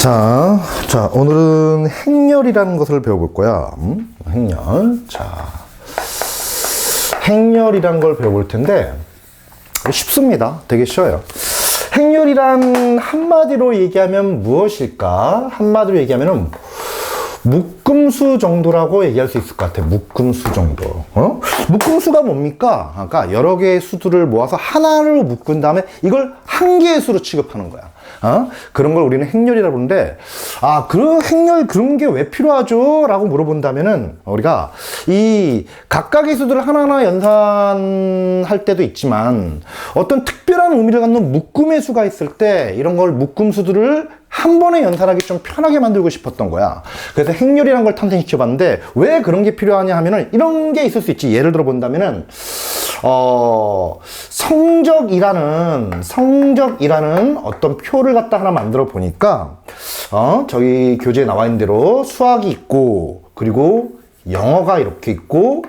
자, 오늘은 행렬이라는 것을 배워볼 거야. 행렬. 자, 행렬이라는 걸 배워볼 텐데, 쉽습니다. 되게 쉬워요. 행렬이란 한마디로 얘기하면 무엇일까? 한마디로 얘기하면은 묶음수 정도라고 얘기할 수 있을 것 같아. 묶음수 정도. 묶음수가 뭡니까? 그러니까 여러 개의 수들을 모아서 하나로 묶은 다음에 이걸 한 개의 수로 취급하는 거야. 그런 걸 우리는 행렬이라고 부르는데, 그런 행렬, 그런 게 왜 필요하죠? 라고 물어본다면은, 우리가 이 각각의 수들을 하나하나 연산할 때도 있지만, 어떤 특별한 의미를 갖는 묶음의 수가 있을 때, 이런 걸 묶음수들을 한 번에 연산하기 좀 편하게 만들고 싶었던 거야. 그래서 행렬이라는 걸 탄생시켜 봤는데, 왜 그런 게 필요하냐 하면은, 이런 게 있을 수 있지. 예를 들어 본다면은, 성적이라는 어떤 표를 갖다 하나 만들어 보니까, 저기 교재에 나와 있는 대로 수학이 있고, 그리고 영어가 이렇게 있고,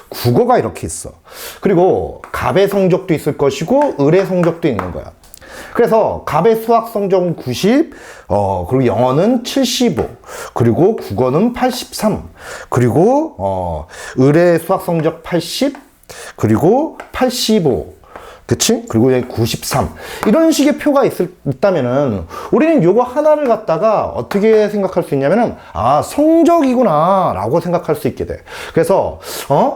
국어가 이렇게 있어. 그리고 갑의 성적도 있을 것이고, 을의 성적도 있는 거야. 그래서 갑의 수학 성적은 90, 그리고 영어는 75, 그리고 국어는 83, 그리고 을의 수학 성적 80, 그리고 85, 그치? 그리고 93. 이런 식의 표가 있다면은, 우리는 요거 하나를 갖다가 어떻게 생각할 수 있냐면은, 성적이구나, 라고 생각할 수 있게 돼. 그래서,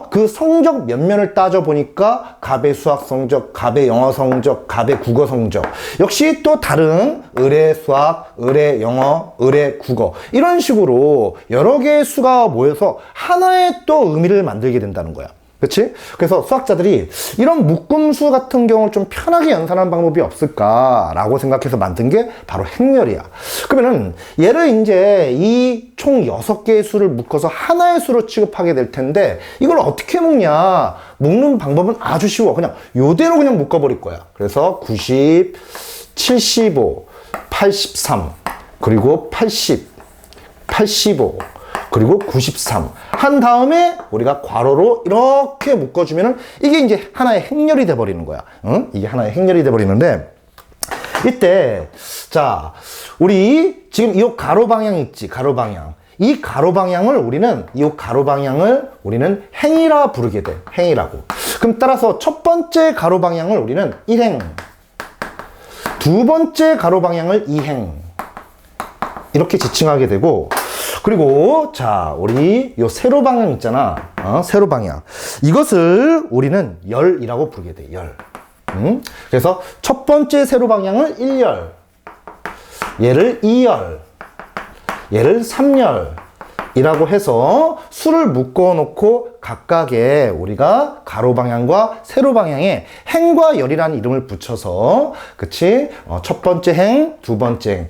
그 성적 면면을 따져보니까, 갑의 수학 성적, 갑의 영어 성적, 갑의 국어 성적. 역시 또 다른 을의 수학, 을의 영어, 을의 국어. 이런 식으로 여러 개의 수가 모여서 하나의 또 의미를 만들게 된다는 거야. 그치? 그래서 수학자들이 이런 묶음수 같은 경우를 좀 편하게 연산하는 방법이 없을까라고 생각해서 만든 게 바로 행렬이야. 그러면은 얘를 이제 이 총 6개의 수를 묶어서 하나의 수로 취급하게 될 텐데, 이걸 어떻게 묶냐? 묶는 방법은 아주 쉬워. 그냥 요대로 그냥 묶어버릴 거야. 그래서 90, 75, 83, 그리고 80, 85, 그리고 93 한 다음에 우리가 괄호로 이렇게 묶어주면은 이게 이제 하나의 행렬이 돼버리는 거야. 이게 하나의 행렬이 돼버리는데, 이때 자, 우리 지금 이 가로 방향 있지, 가로 방향. 이 가로 방향을 우리는 행이라 부르게 돼. 행이라고. 그럼 따라서 첫 번째 가로 방향을 우리는 1행, 두 번째 가로 방향을 2행 이렇게 지칭하게 되고, 그리고 자, 우리 요 세로 방향 있잖아. 세로 방향. 이것을 우리는 열이라고 부르게 돼. 열. 그래서 첫 번째 세로 방향을 1열, 얘를 2열, 얘를 3열이라고 해서 수를 묶어 놓고 각각의 우리가 가로 방향과 세로 방향에 행과 열이라는 이름을 붙여서, 그치? 첫 번째 행, 두 번째 행,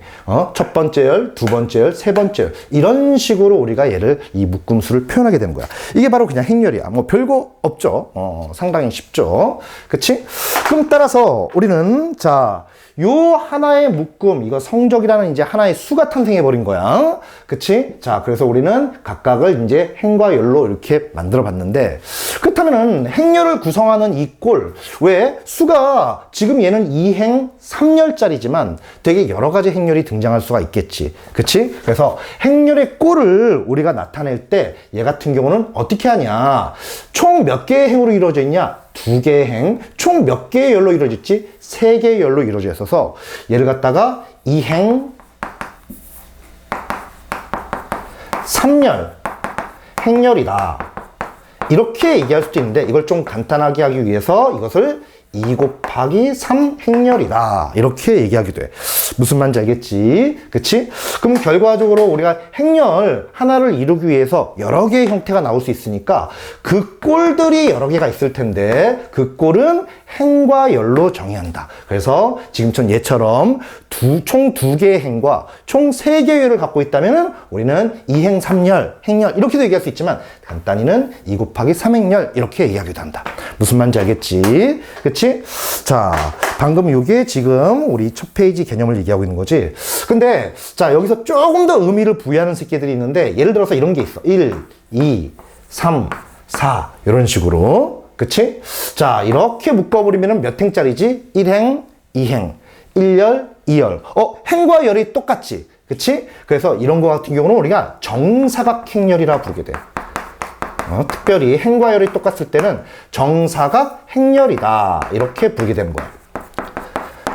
첫 번째 열, 두 번째 열, 세 번째 열. 이런 식으로 우리가 얘를, 이 묶음수를 표현하게 되는 거야. 이게 바로 그냥 행렬이야. 뭐 별거 없죠. 상당히 쉽죠. 그치? 그럼 따라서 우리는, 자, 요 하나의 묶음, 이거 성적이라는 이제 하나의 수가 탄생해 버린 거야. 그치? 자, 그래서 우리는 각각을 이제 행과 열로 이렇게 만들어 봤는데, 그렇다면은 행렬을 구성하는 이 꼴, 왜 수가 지금 얘는 2행 3열짜리지만 되게 여러 가지 행렬이 등장할 수가 있겠지. 그치? 그래서 행렬의 꼴을 우리가 나타낼 때 얘 같은 경우는 어떻게 하냐? 총 몇 개의 행으로 이루어져 있냐? 2개의 행. 총 몇 개의 열로 이루어졌지? 3개의 열로 이루어져 있어서 얘를 갖다가 2행 3열 행렬이다, 이렇게 얘기할 수도 있는데, 이걸 좀 간단하게 하기 위해서 이것을 2 곱하기 3 행렬이다, 이렇게 얘기하기도 해. 무슨 말인지 알겠지? 그치? 그럼 결과적으로 우리가 행렬 하나를 이루기 위해서 여러 개의 형태가 나올 수 있으니까 그 꼴들이 여러 개가 있을 텐데, 그 꼴은 행과 열로 정의한다. 그래서 지금처럼 얘처럼 총 2개의 행과 총 3개의 열을 갖고 있다면 우리는 2행 3열, 행렬 이렇게도 얘기할 수 있지만, 간단히는 2 곱하기 3행렬 이렇게 얘기하기도 한다. 무슨 말인지 알겠지? 그치? 자, 방금 이게 지금 우리 첫 페이지 개념을 얘기하고 있는 거지. 근데 자, 여기서 조금 더 의미를 부여하는 새끼들이 있는데, 예를 들어서 이런 게 있어. 1, 2, 3, 4 이런 식으로. 그치? 자, 이렇게 묶어버리면 몇 행짜리지? 1행, 2행, 1열, 2열. 행과 열이 똑같지. 그치? 그래서 이런 거 같은 경우는 우리가 정사각행렬이라 부르게 돼. 특별히 행과 열이 똑같을 때는 정사각행렬이다. 이렇게 부르게 되는 거야.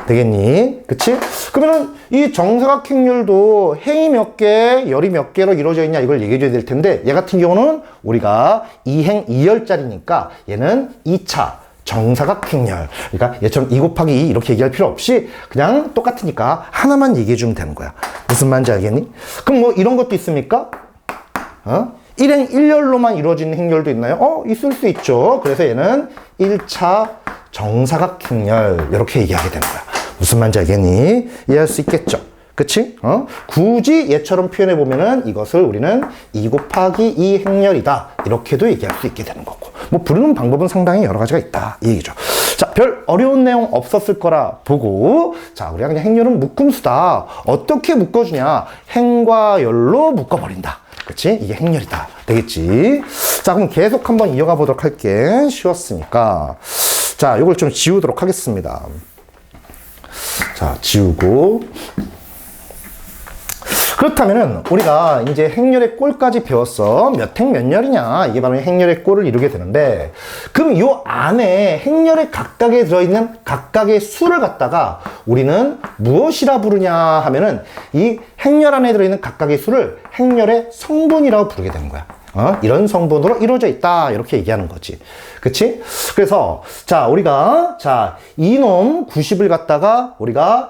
되겠니? 그치? 그러면은 이 정사각행렬도 행이 몇 개, 열이 몇 개로 이루어져 있냐 이걸 얘기해 줘야 될 텐데 얘 같은 경우는 우리가 2행 2열짜리니까 얘는 2차 정사각행렬. 그러니까 얘처럼 2 곱하기 2 이렇게 얘기할 필요 없이 그냥 똑같으니까 하나만 얘기해 주면 되는 거야. 무슨 말인지 알겠니? 그럼 뭐 이런 것도 있습니까? 1행 1열로만 이루어지는 행렬도 있나요? 있을 수 있죠. 그래서 얘는 1차 정사각행렬 이렇게 얘기하게 되는 거야. 무슨 말인지 알겠니? 이해할 수 있겠죠? 그치? 굳이 얘처럼 표현해 보면은 이것을 우리는 2 곱하기 2 행렬이다. 이렇게도 얘기할 수 있게 되는 거고. 뭐 부르는 방법은 상당히 여러 가지가 있다. 이 얘기죠. 자, 별 어려운 내용 없었을 거라 보고, 자, 우리가 그냥 행렬은 묶음수다. 어떻게 묶어주냐? 행과 열로 묶어버린다. 그치? 이게 행렬이다. 되겠지? 자, 그럼 계속 한번 이어가 보도록 할게. 쉬웠으니까. 자, 이걸 좀 지우도록 하겠습니다. 자, 지우고. 그렇다면은 우리가 이제 행렬의 꼴까지 배웠어. 몇 행 몇 열이냐. 이게 바로 행렬의 꼴을 이루게 되는데, 그럼 요 안에 행렬의 각각에 들어있는 각각의 수를 갖다가 우리는 무엇이라 부르냐 하면은 이 행렬 안에 들어있는 각각의 수를 행렬의 성분이라고 부르게 되는 거야. 이런 성분으로 이루어져 있다. 이렇게 얘기하는 거지. 그치? 그래서, 자, 우리가, 자, 이놈 90을 갖다가 우리가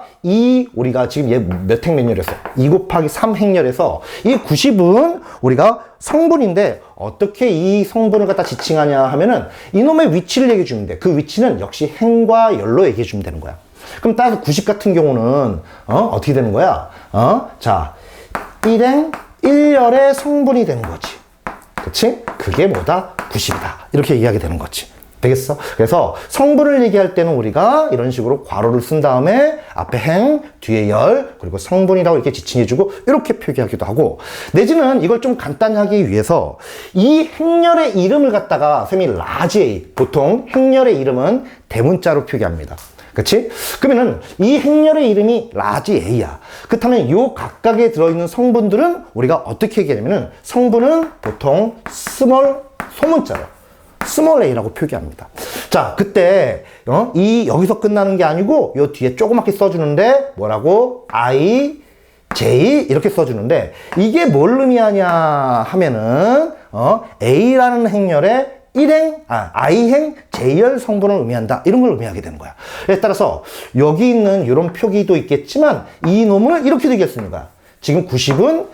지금 얘 몇 행 몇 열에서 2 곱하기 3 행렬에서 이 90은 우리가 성분인데 어떻게 이 성분을 갖다 지칭하냐 하면은 이놈의 위치를 얘기해 주면 돼. 그 위치는 역시 행과 열로 얘기해 주면 되는 거야. 그럼 따라서 90 같은 경우는, 어떻게 되는 거야? 자, 1행 1열의 성분이 되는 거지. 그치? 그게 뭐다? 90이다. 이렇게 얘기하게 되는 거지. 되겠어? 그래서 성분을 얘기할 때는 우리가 이런 식으로 괄호를 쓴 다음에 앞에 행, 뒤에 열, 그리고 성분이라고 이렇게 지칭해주고 이렇게 표기하기도 하고, 내지는 이걸 좀 간단히 하기 위해서 이 행렬의 이름을 갖다가 쌤이 라지 A, 보통 행렬의 이름은 대문자로 표기합니다. 그치? 그러면은 이 행렬의 이름이 라지 A야. 그렇다면 요 각각에 들어있는 성분들은 우리가 어떻게 얘기하냐면은 성분은 보통 스몰 소문자로 스몰 a라고 표기합니다. 자, 그때 여기서 끝나는 게 아니고 요 뒤에 조그맣게 써주는데 뭐라고? I, J 이렇게 써주는데 이게 뭘 의미하냐 하면은 A라는 행렬에 I행 J열 성분을 의미한다. 이런 걸 의미하게 되는 거야. 따라서 여기 있는 이런 표기도 있겠지만 이 놈을 이렇게 되겠습니다. 지금 90은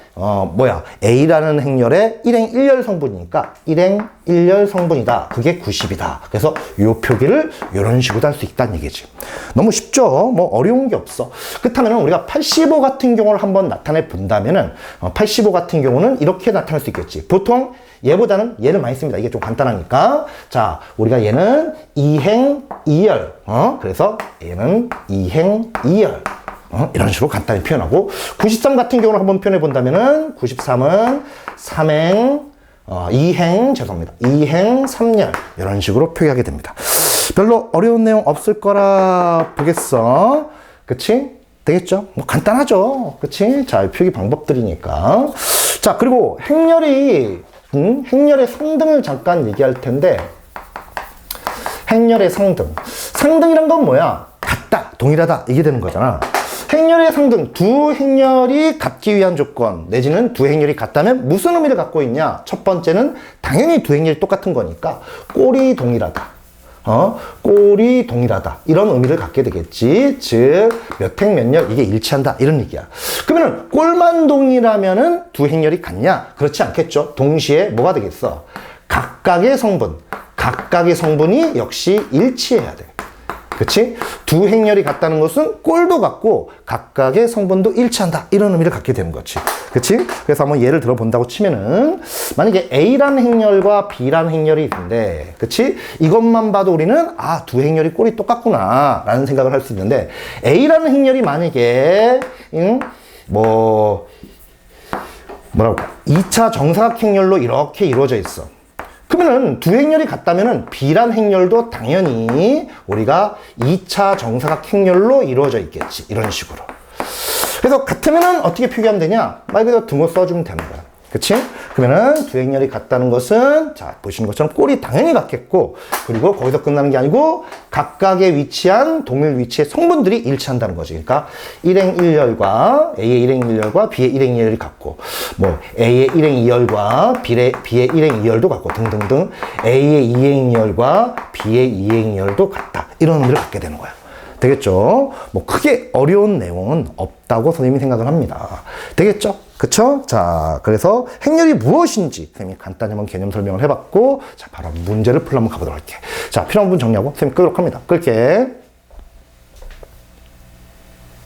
A라는 행렬에 1행 1열 성분이니까 1행 1열 성분이다. 그게 90이다. 그래서 이 표기를 이런 식으로 할 수 있다는 얘기지. 너무 쉽죠? 뭐 어려운 게 없어. 그렇다면 우리가 85 같은 경우를 한번 나타내 본다면은 85 같은 경우는 이렇게 나타날 수 있겠지. 보통 얘보다는 얘를 많이 씁니다. 이게 좀 간단하니까. 자, 우리가 얘는 2행 2열. 그래서 얘는 2행 2열. 이런 식으로 간단히 표현하고, 93 같은 경우를 한번 표현해 본다면은 93은 3행 2행 2행 3열 이런 식으로 표기하게 됩니다. 별로 어려운 내용 없을 거라 보겠어. 그치? 되겠죠? 뭐 간단하죠. 그치? 자, 표기 방법들이니까. 자, 그리고 행렬의 상등을 잠깐 얘기할 텐데, 행렬의 상등. 상등이란 건 뭐야? 같다, 동일하다 이게 되는 거잖아. 행렬의 상등, 두 행렬이 같기 위한 조건, 내지는 두 행렬이 같다면 무슨 의미를 갖고 있냐? 첫 번째는 당연히 두 행렬이 똑같은 거니까 꼴이 동일하다. 꼴이 동일하다. 이런 의미를 갖게 되겠지. 즉, 몇 행 몇 열, 이게 일치한다. 이런 얘기야. 그러면은, 꼴만 동일하면은 두 행렬이 같냐? 그렇지 않겠죠. 동시에 뭐가 되겠어? 각각의 성분이 역시 일치해야 돼. 그치? 두 행렬이 같다는 것은 꼴도 같고 각각의 성분도 일치한다. 이런 의미를 갖게 되는 거지. 그치? 그래서 한번 예를 들어 본다고 치면은, 만약에 A라는 행렬과 B라는 행렬이 있는데, 그치? 이것만 봐도 우리는 두 행렬이 꼴이 똑같구나 라는 생각을 할 수 있는데, A라는 행렬이 만약에 2차 정사각행렬로 이렇게 이루어져 있어. 그러면은 두 행렬이 같다면은 B란 행렬도 당연히 우리가 2차 정사각행렬로 이루어져 있겠지. 이런 식으로. 그래서 같으면은 어떻게 표기하면 되냐? 말 그대로 등호 써주면 되는 거야. 그치? 그러면은 두 행렬이 같다는 것은, 자, 보시는 것처럼 꼴이 당연히 같겠고, 그리고 거기서 끝나는 게 아니고, 각각에 위치한 동일 위치의 성분들이 일치한다는 거지. 그러니까, 일행 1열과 A의 일행 1열과 B의 일행 2열이 같고, 뭐, A의 일행 2열과 B의 일행 2열도 같고, 등등등, A의 2행 2열과 B의 2행 2열도 같다. 이런 의미를 갖게 되는 거야. 되겠죠? 뭐 크게 어려운 내용은 없다고 선생님이 생각을 합니다. 되겠죠? 그쵸? 자, 그래서 행렬이 무엇인지 선생님이 간단히 한번 개념 설명을 해봤고, 자, 바로 문제를 풀러 한번 가보도록 할게요. 자, 필요한 부분 정리하고 선생님 끄도록 합니다. 끌게.